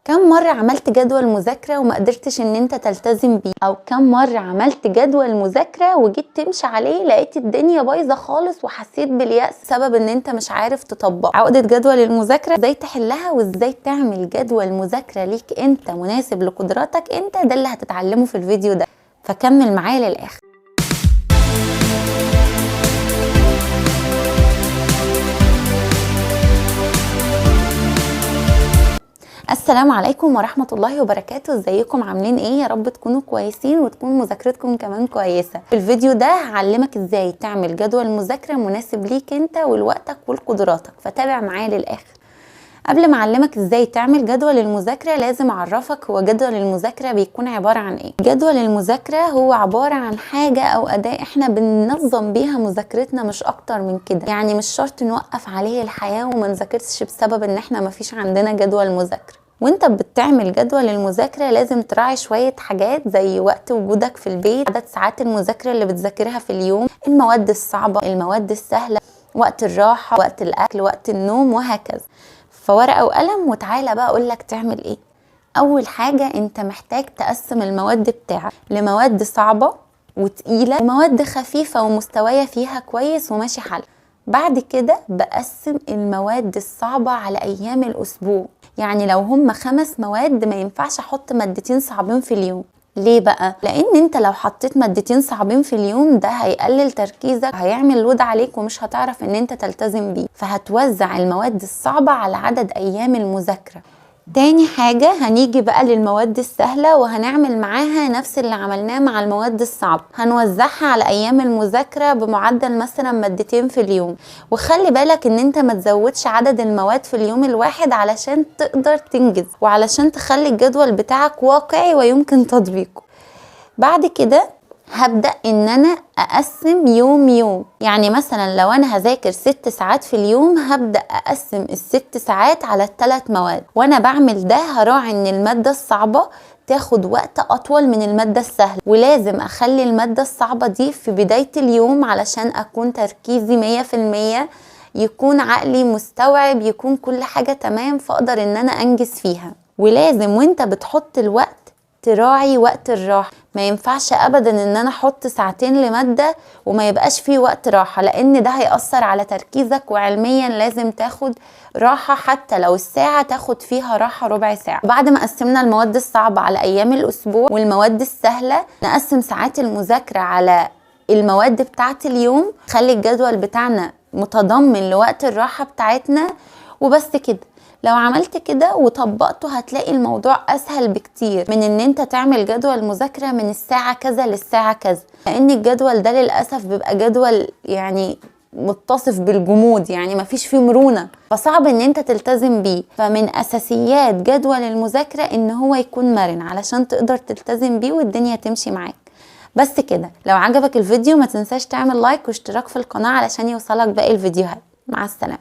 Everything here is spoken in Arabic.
كم مرة عملت جدول مذاكرة وما قدرتش ان انت تلتزم بيه؟ او كم مرة عملت جدول مذاكرة وجيت تمشي عليه لقيت الدنيا بايظة خالص وحسيت باليأس سبب ان انت مش عارف تطبق؟ عقدة جدول المذاكرة ازاي تحلها وازاي تعمل جدول مذاكرة ليك انت مناسب لقدراتك انت، ده اللي هتتعلمه في الفيديو ده، فكمل معايا للآخر. السلام عليكم ورحمة الله وبركاته. ازيكم عاملين ايه؟ يا رب تكونوا كويسين وتكون مذاكرتكم كمان كويسة. في الفيديو ده هعلمك ازاي تعمل جدول مذاكرة مناسب ليك انت ولوقتك ولقدراتك، فتابع معايا للآخر. قبل ما اعلمك ازاي تعمل جدول المذاكرة لازم اعرفك هو جدول المذاكرة بيكون عبارة عن ايه. جدول المذاكرة هو عبارة عن حاجة او اداة احنا بننظم بيها مذاكرتنا، مش اكتر من كده. يعني مش شرط نوقف عليه الحياة وما نذاكرش بسبب ان احنا مفيش عندنا جدول مذاكرة. وانت بتعمل جدول المذاكرة لازم تراعي شوية حاجات زي وقت وجودك في البيت، عدد ساعات المذاكرة اللي بتذاكرها في اليوم، المواد الصعبة، المواد السهلة، وقت الراحة، وقت الاكل، وقت النوم، وهكذا. فورقة وقلم وتعالى بقى اقولك تعمل ايه. اول حاجة انت محتاج تقسم المواد بتاعك لمواد صعبة وتقيلة ومواد خفيفة ومستوايا فيها كويس وماشي حل. بعد كده بقسم المواد الصعبة على ايام الاسبوع. يعني لو هم 5 مواد ما ينفعش احط مادتين صعبين في اليوم. ليه بقى؟ لان انت لو حطيت مادتين صعبين في اليوم ده هيقلل تركيزك، هيعمل لود عليك ومش هتعرف ان انت تلتزم بيه، فهتوزع المواد الصعبة على عدد ايام المذاكرة. تاني حاجة هنيجي بقى للمواد السهلة وهنعمل معاها نفس اللي عملناه مع المواد الصعبة، هنوزعها على ايام المذاكرة بمعدل مثلا مادتين في اليوم. وخلي بالك ان انت ما تزودش عدد المواد في اليوم الواحد علشان تقدر تنجز وعلشان تخلي الجدول بتاعك واقعي ويمكن تطبيقه. بعد كده هبدأ ان انا اقسم يوم يوم. يعني مثلا لو انا هذاكر 6 ساعات في اليوم هبدأ اقسم ال6 ساعات على 3 مواد. وانا بعمل ده هراعي ان المادة الصعبة تاخد وقت اطول من المادة السهلة، ولازم اخلي المادة الصعبة دي في بداية اليوم علشان اكون تركيزي 100%، يكون عقلي مستوعب، يكون كل حاجة تمام فاقدر ان انا انجز فيها. ولازم وانت بتحط الوقت تراعي وقت الراحة. ما ينفعش ابدا ان انا احط ساعتين لمادة وما يبقاش فيه وقت راحة، لان ده هيأثر على تركيزك. وعلميا لازم تاخد راحة، حتى لو الساعة تاخد فيها راحة ربع ساعة. بعد ما قسمنا المواد الصعبة على ايام الاسبوع والمواد السهلة، نقسم ساعات المذاكرة على المواد بتاعت اليوم. خلي الجدول بتاعنا متضمن لوقت الراحة بتاعتنا. وبس كده. لو عملت كده وطبقته هتلاقي الموضوع اسهل بكتير من ان انت تعمل جدول مذاكرة من الساعة كذا للساعة كذا، لان الجدول ده للأسف بيبقى جدول يعني متصف بالجمود، يعني مفيش فيه مرونة، فصعب ان انت تلتزم بيه. فمن اساسيات جدول المذاكرة ان هو يكون مرن علشان تقدر تلتزم بيه والدنيا تمشي معاك. بس كده. لو عجبك الفيديو ما تنساش تعمل لايك واشتراك في القناة علشان يوصلك باقي الفيديوهات. مع السلامة.